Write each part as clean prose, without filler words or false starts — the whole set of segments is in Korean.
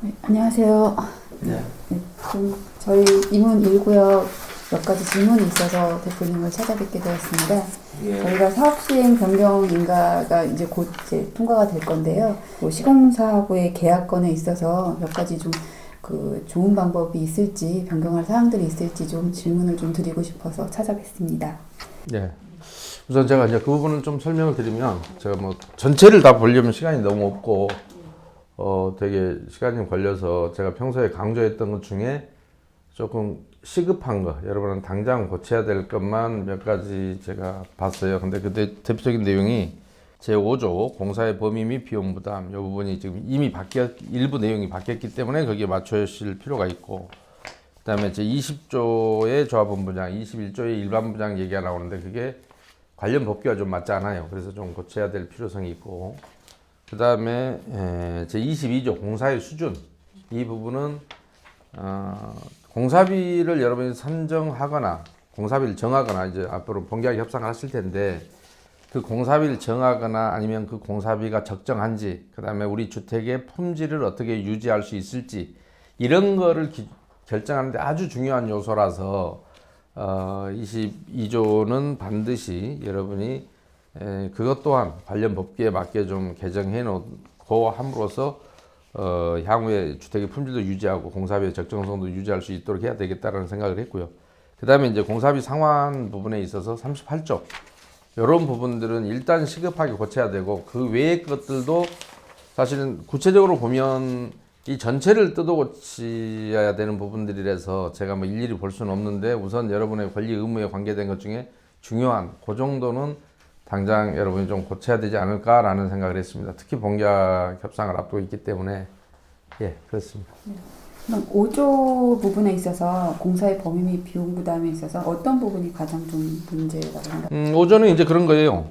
네, 안녕하세요. 네. 네, 저희 이문 1구역 몇 가지 질문이 있어서 대표님을 찾아뵙게 되었습니다. 예. 저희가 사업 시행 변경 인가가 곧 통과가 될 건데요. 시공사하고의 계약건에 있어서 몇 가지 좀 좋은 방법이 있을지, 변경할 사항들이 있을지 좀 질문을 좀 드리고 싶어서 찾아뵙습니다. 네. 우선 제가 이제 그 부분을 좀 설명을 드리면, 제가 뭐 전체를 다 보려면 시간이 너무 없고, 되게 시간이 좀 걸려서 제가 평소에 강조했던 것 중에 조금 시급한 거, 여러분은 당장 고쳐야 될 것만 몇 가지 제가 봤어요. 근데 그 대표적인 내용이 제5조 공사의 범위 및 비용 부담, 이 부분이 지금 이미 일부 내용이 바뀌었기 때문에 거기에 맞춰실 필요가 있고, 그 다음에 제20조의 조합원부장, 21조의 일반부장 얘기가 나오는데 그게 관련 법규와 좀 맞지 않아요. 그래서 좀 고쳐야 될 필요성이 있고, 그 다음에 제22조 공사의 수준, 이 부분은 공사비를 여러분이 선정하거나 공사비를 정하거나 이제 앞으로 본계약 협상을 하실 텐데, 그 공사비를 정하거나 아니면 그 공사비가 적정한지, 그 다음에 우리 주택의 품질을 어떻게 유지할 수 있을지, 이런 거를 결정하는데 아주 중요한 요소라서 22조는 반드시 여러분이 그것 또한 관련 법규에 맞게 좀 개정해 놓고 함으로써 향후에 주택의 품질도 유지하고 공사비의 적정성도 유지할 수 있도록 해야 되겠다라는 생각을 했고요. 그 다음에 이제 공사비 상환 부분에 있어서 38조, 이런 부분들은 일단 시급하게 고쳐야 되고, 그 외의 것들도 사실은 구체적으로 보면 이 전체를 뜯어 고쳐야 되는 부분들이라서 제가 뭐 일일이 볼 수는 없는데, 우선 여러분의 권리 의무에 관계된 것 중에 중요한 그 정도는 당장 여러분이 좀 고쳐야 되지 않을까라는 생각을 했습니다. 특히 본계약 협상을 앞두고 있기 때문에. 예, 그렇습니다. 그럼 5조 부분에 있어서 공사의 범위 및 비용 부담에 있어서 어떤 부분이 가장 좀 문제라고 생각하세요? 5조는 이제 그런 거예요.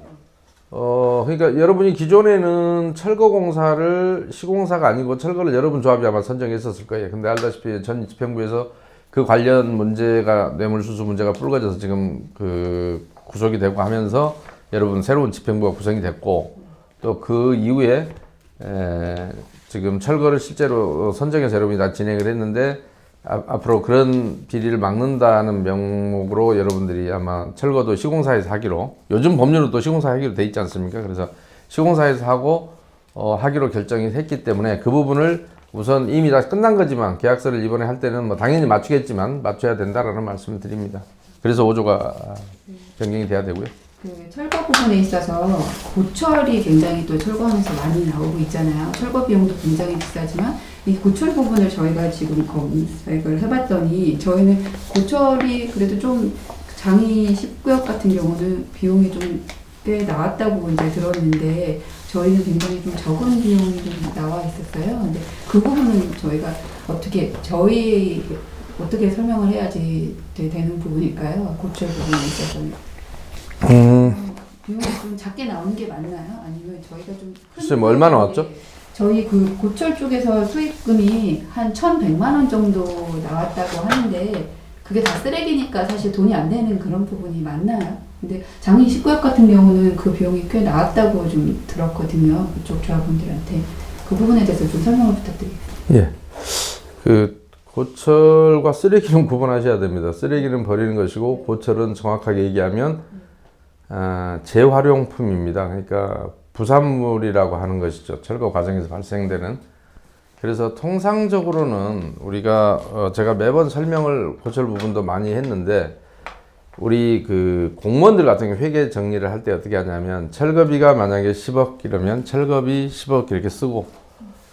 그러니까 여러분이 기존에는 철거 공사를 시공사가 아니고 철거를 여러분 조합이 아마 선정했었을 거예요. 근데 알다시피 전 집행부에서 그 관련 문제가, 뇌물수수 문제가 불거져서 지금 구속이 되고 하면서 여러분 새로운 집행부가 구성이 됐고, 또 그 이후에 지금 철거를 실제로 선정해서 여러분이 다 진행을 했는데, 앞으로 그런 비리를 막는다는 명목으로 여러분들이 아마 철거도 시공사에서 하기로, 요즘 법률은 또 시공사 하기로 돼 있지 않습니까? 그래서 시공사에서 하고 하기로 결정이 했기 때문에 그 부분을 우선 이미 다 끝난 거지만 계약서를 이번에 할 때는 뭐 당연히 맞추겠지만 맞춰야 된다라는 말씀을 드립니다. 그래서 5조가 변경이 돼야 되고요. 철거 부분에 있어서 고철이 굉장히 또 철거하면서 많이 나오고 있잖아요. 철거 비용도 굉장히 비싸지만 이 고철 부분을 저희가 지금 검색을 해봤더니, 저희는 고철이 그래도 좀 장이 19역 같은 경우는 비용이 좀 꽤 나왔다고 이제 들었는데, 저희는 굉장히 좀 적은 비용이 좀 나와 있었어요. 근데 그 부분은 저희가 어떻게 설명을 해야지 되는 부분일까요? 고철 부분에 있어서는. 비용이 좀 작게 나오는 게 맞나요? 아니면 저희가 좀 글쎄, 뭐 얼마 나왔죠? 저희 그 고철 쪽에서 수익금이 한 1,100만 원 정도 나왔다고 하는데, 그게 다 쓰레기니까 사실 돈이 안 되는 그런 부분이 맞나요? 근데 장이 19역 같은 경우는 그 비용이 꽤 나왔다고 좀 들었거든요. 그쪽 조합원들한테. 그 부분에 대해서 좀 설명을 부탁드리겠습니다. 예. 고철과 쓰레기는 구분하셔야 됩니다. 쓰레기는 버리는 것이고, 고철은 정확하게 얘기하면 재활용품입니다. 그러니까 부산물이라고 하는 것이죠. 철거 과정에서 발생되는. 그래서 통상적으로는 우리가 제가 매번 설명을 고철 부분도 많이 했는데, 우리 공무원들 같은 경우 회계 정리를 할 때 어떻게 하냐면, 철거비가 만약에 10억 이러면 철거비 10억 이렇게 쓰고,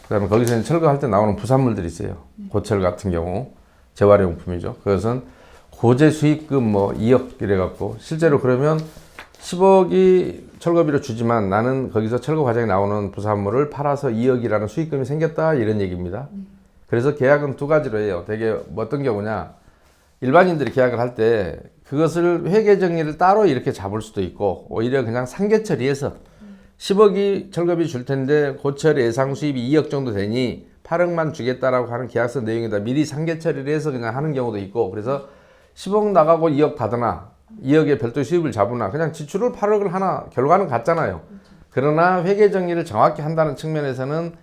그 다음에 거기서 철거할 때 나오는 부산물들이 있어요. 고철 같은 경우 재활용품이죠. 그것은 고재 수익금 뭐 2억 이래갖고, 실제로 그러면 10억이 철거비로 주지만 나는 거기서 철거 과정에 나오는 부산물을 팔아서 2억이라는 수익금이 생겼다, 이런 얘기입니다. 그래서 계약은 두 가지로 해요. 되게 어떤 경우냐, 일반인들이 계약을 할 때 그것을 회계 정리를 따로 이렇게 잡을 수도 있고, 오히려 그냥 상계 처리해서 10억이 철거비 줄 텐데 고철 예상 수입이 2억 정도 되니 8억만 주겠다라고 하는 계약서 내용에다 미리 상계 처리를 해서 그냥 하는 경우도 있고, 그래서 10억 나가고 2억 받으나 2억의 별도 수입을 잡으나 그냥 지출을 8억을 하나, 결과는 같잖아요. 그러나 회계 정리를 정확히 한다는 측면에서는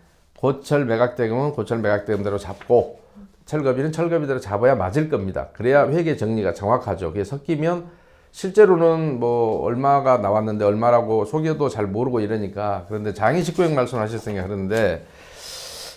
고철 매각대금은 고철 매각대금대로 잡고 철거비는 철거비대로 잡아야 맞을 겁니다. 그래야 회계 정리가 정확하죠. 그게 섞이면 실제로는 뭐 얼마가 나왔는데 얼마라고 속여도 잘 모르고 이러니까. 그런데 장이 19억 말씀하셨으니까 그러는데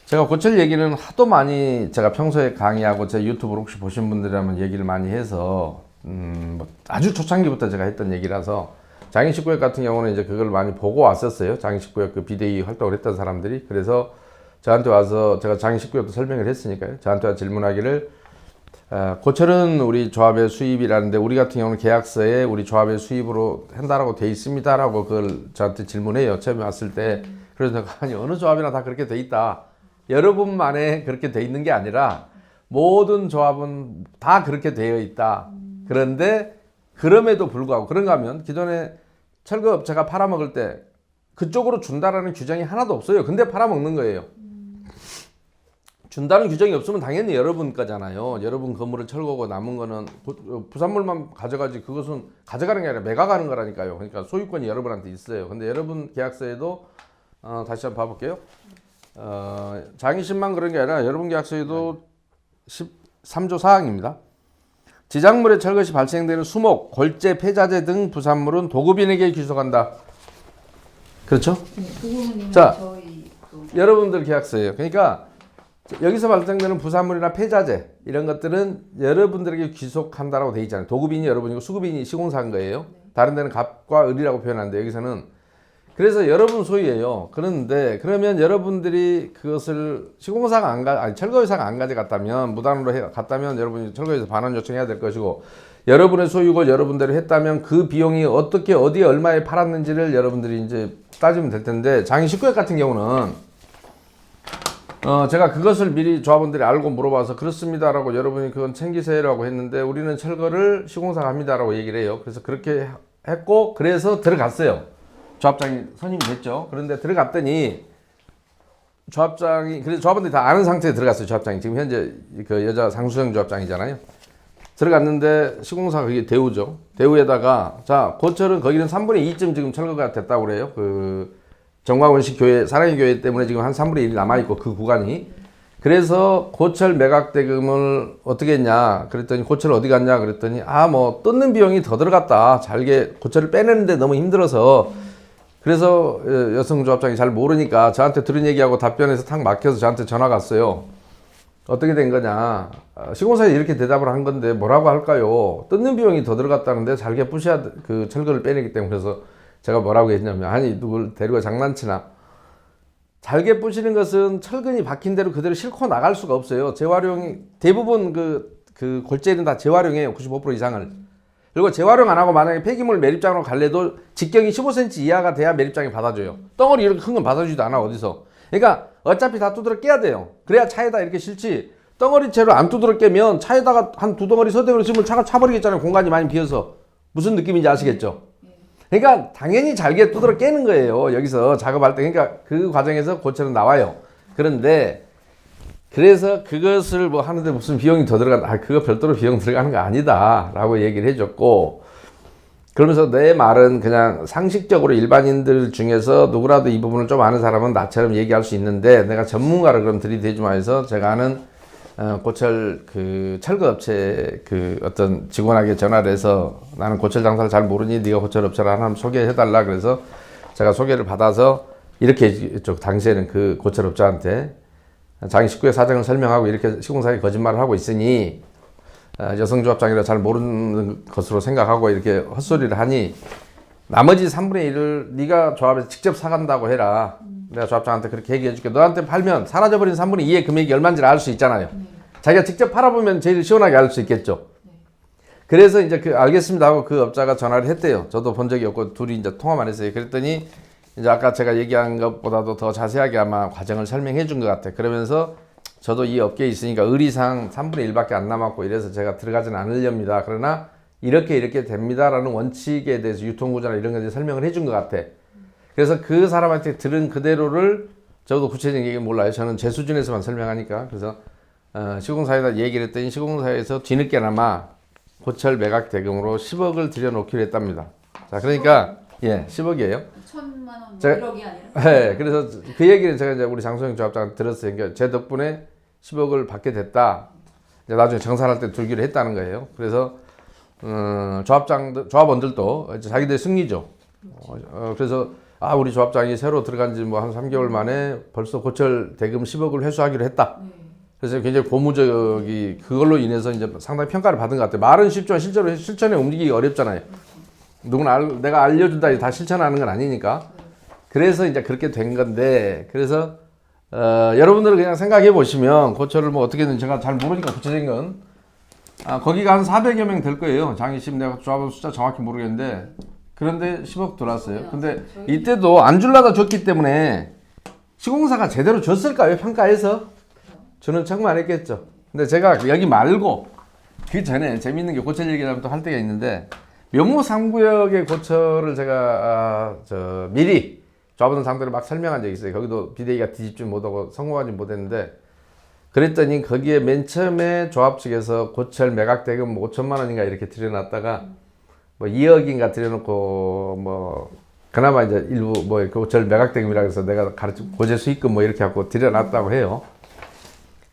제가 고철 얘기는 하도 많이 제가 평소에 강의하고 제 유튜브를 혹시 보신 분들이라면 얘기를 많이 해서 뭐 아주 초창기부터 제가 했던 얘기라서 장인 19역 같은 경우는 이제 그걸 많이 보고 왔었어요. 장인 19역 그 비대위 활동을 했던 사람들이. 그래서 저한테 와서 제가 장인 19역도 설명을 했으니까요. 저한테 와서 질문하기를 고철은 우리 조합의 수입이라는데 우리 같은 경우는 계약서에 우리 조합의 수입으로 한다라고 돼 있습니다라고 그걸 저한테 질문해요. 처음에 왔을 때. 그래서 내가 아니 어느 조합이나 다 그렇게 돼 있다. 여러분만에 그렇게 돼 있는 게 아니라 모든 조합은 다 그렇게 되어 있다. 그런데 그럼에도 불구하고 그런가 하면 기존에 철거업체가 팔아먹을 때 그쪽으로 준다라는 규정이 하나도 없어요. 근데 팔아먹는 거예요. 준다는 규정이 없으면 당연히 여러분 거잖아요. 여러분 건물을 철거고 남은 거는 부산물만 가져가지 그것은 가져가는 게 아니라 매각하는 거라니까요. 그러니까 소유권이 여러분한테 있어요. 근데 여러분 계약서에도 다시 한번 봐볼게요. 장이신만 그런 게 아니라 여러분 계약서에도 13조 4항입니다. 지작물의 철거 시 발생되는 수목, 골재, 폐자재 등 부산물은 도급인에게 귀속한다. 그렇죠? 네, 그 부분은 자, 저희 여러분들 계약서예요. 그러니까 여기서 발생되는 부산물이나 폐자재 이런 것들은 여러분들에게 귀속한다라고 돼 있잖아요. 도급인이 여러분이고 수급인이 시공사인 거예요. 다른 데는 갑과 을이라고 표현하는데 여기서는 그래서 여러분 소유예요. 그런데 그러면 여러분들이 그것을 시공사가 아니 철거회사가 안 가져갔다면 무단으로 갔다면 여러분이 철거회사 반환 요청해야 될 것이고 여러분의 소유고 여러분대로 했다면 그 비용이 어떻게 어디에 얼마에 팔았는지를 여러분들이 이제 따지면 될 텐데 장인 19역 같은 경우는 제가 그것을 미리 조합원들이 알고 물어봐서 그렇습니다라고 여러분이 그건 챙기세요라고 했는데 우리는 철거를 시공사가 합니다라고 얘기를 해요. 그래서 그렇게 했고 그래서 들어갔어요. 조합장이 선임이 됐죠. 그런데 들어갔더니 조합장이 그래서 조합원들이 다 아는 상태에 들어갔어요. 조합장이 지금 현재 그 여자 상수형 조합장이잖아요. 들어갔는데 시공사가 그게 대우죠. 대우에다가 자 고철은 거기는 3분의 2쯤 지금 철거가 됐다고 그래요. 그 정광훈식 교회 사랑의 교회 때문에 지금 한 3분의 1이 남아 있고 그 구간이 그래서 고철 매각 대금을 어떻게 했냐 그랬더니 고철 어디 갔냐 그랬더니 뭐 뜯는 비용이 더 들어갔다. 잘게 고철을 빼내는데 너무 힘들어서 그래서 여성조합장이 잘 모르니까 저한테 들은 얘기하고 답변해서 탁 막혀서 저한테 전화가 왔어요. 어떻게 된 거냐. 시공사에 이렇게 대답을 한 건데 뭐라고 할까요? 뜯는 비용이 더 들어갔다는데 잘게 부셔야 그 철거를 빼내기 때문에 그래서 제가 뭐라고 했냐면 아니 누굴 데리고 장난치나. 잘게 부시는 것은 철근이 박힌 대로 그대로 싣고 나갈 수가 없어요. 재활용이 대부분 그 골재는 다 재활용해요. 95% 이상을. 그리고 재활용 안 하고 만약에 폐기물 매립장으로 갈래도 직경이 15cm 이하가 돼야 매립장이 받아줘요. 덩어리 이렇게 큰 건 받아주지도 않아 어디서. 그러니까 어차피 다 두드러 깨야 돼요. 그래야 차에다 이렇게 실지. 덩어리채로 안 두드러 깨면 차에다가 한 두 덩어리 서대로 심으면 차가 차버리겠잖아요. 공간이 많이 비어서. 무슨 느낌인지 아시겠죠? 그러니까 당연히 잘게 두드러 깨는 거예요. 여기서 작업할 때. 그러니까 그 과정에서 고철은 나와요. 그런데 그래서 그것을 뭐 하는데 무슨 비용이 더 들어간다. 그거 별도로 비용 들어가는 거 아니다. 라고 얘기를 해줬고, 그러면서 내 말은 그냥 상식적으로 일반인들 중에서 누구라도 이 부분을 좀 아는 사람은 나처럼 얘기할 수 있는데, 내가 전문가를 그럼 들이대지 마해서 제가 아는 고철 그 철거업체 그 어떤 직원에게 전화를 해서 나는 고철 장사를 잘 모르니 네가 고철 업체를 하나 소개해달라. 그래서 제가 소개를 받아서 이렇게 했죠. 당시에는 그 고철 업자한테. 장인 19의 사정을 설명하고 이렇게 시공사에 거짓말을 하고 있으니 여성조합장이라 잘 모르는 것으로 생각하고 이렇게 헛소리를 하니 나머지 3분의 1을 네가 조합에서 직접 사간다고 해라. 내가 조합장한테 그렇게 얘기해 줄게. 너한테 팔면 사라져버린 3분의 2의 금액이 얼마인지를 알 수 있잖아요. 자기가 직접 팔아보면 제일 시원하게 알 수 있겠죠. 그래서 이제 알겠습니다 하고 그 업자가 전화를 했대요. 저도 본 적이 없고 둘이 이제 통화만 했어요. 그랬더니 이제 아까 제가 얘기한 것보다도 더 자세하게 아마 과정을 설명해 준 것 같아. 그러면서 저도 이 업계에 있으니까 의리상 3분의 1밖에 안 남았고 이래서 제가 들어가지는 않으렵니다. 그러나 이렇게 됩니다라는 원칙에 대해서 유통구조나 이런 것에 설명을 해준 것 같아. 그래서 그 사람한테 들은 그대로를 저도 구체적인 얘기는 몰라요. 저는 제 수준에서만 설명하니까. 그래서 시공사에다 얘기를 했더니 시공사에서 뒤늦게나마 고철 매각 대금으로 10억을 들여놓기로 했답니다. 자, 그러니까 예, 10억이에요. 1,000만 원, 제가- 1억이 아니라. 네, 그래서 그 얘기를 제가 이제 우리 장소영 조합장 들었어요. 그러니까 제 덕분에 10억을 받게 됐다. 이제 나중에 정산할 때 들기로 했다는 거예요. 그래서 조합원들도 이제 자기들 승리죠. 그래서 우리 조합장이 새로 들어간 지 뭐 한 3개월 만에 벌써 고철 대금 10억을 회수하기로 했다. 네. 그래서 굉장히 고무적이 그걸로 인해서 이제 상당히 평가를 받은 것 같아요. 말은 쉽지만 실제로 실천에 옮기기 어렵잖아요. 누구나 내가 알려준다 다 실천하는 건 아니니까. 그래서 이제 그렇게 된 건데, 그래서 여러분들은 그냥 생각해 보시면 고철을 뭐 어떻게든 제가 잘 모르니까 구체적인 건 거기가 한 400여 명 될 거예요. 장이심 내가 조합원 숫자 정확히 모르겠는데 그런데 10억 들어왔어요. 근데 이때도 안 줄라다 줬기 때문에 시공사가 제대로 줬을까요? 평가해서? 저는 청구 안 했겠죠. 근데 제가 여기 말고 그 전에 재밌는 게 고철 얘기하면 또 할 때가 있는데 묘목 3구역의 고철을 제가 미리 조합원 상대로 막 설명한 적이 있어요. 거기도 비대위가 뒤집지 못하고 성공하지 못했는데 그랬더니 거기에 맨 처음에 조합 측에서 고철 매각 대금 5천만 원인가 이렇게 들여놨다가 뭐 2억인가 들여놓고 뭐 그나마 이제 일부 뭐 고철 매각 대금이라고 해서 내가 고재 수익금 뭐 이렇게 갖고 들여놨다고 해요.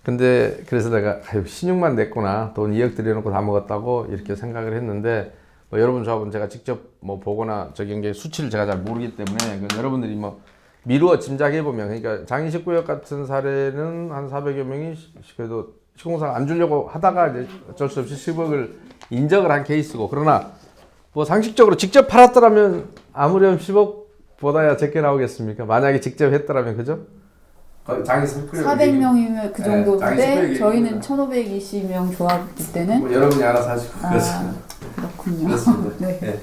근데 그래서 내가 신용만 냈구나, 돈 2억 들여놓고 다 먹었다고 이렇게 생각을 했는데 뭐 여러분 조합은 제가 직접 뭐 보거나 저기 게 수치를 제가 잘 모르기 때문에 여러분들이 뭐 미루어 짐작해 보면, 그러니까 장이식구역 같은 사례는 한 400여 명이 그래도 시공사가 안 주려고 하다가 이제 어쩔 수 없이 10억을 인정을 한 케이스고, 그러나 뭐 상식적으로 직접 팔았더라면 아무렴 10억보다야 적게 나오겠습니까? 만약에 직접 했더라면, 그죠? 장이식구역 400명이면 그 정도인데 장이식구역이 저희는 1,520명 조합이기 때는 뭐 여러분이 알아서 하시고 그렇군요. 그렇습니다. 네. 네.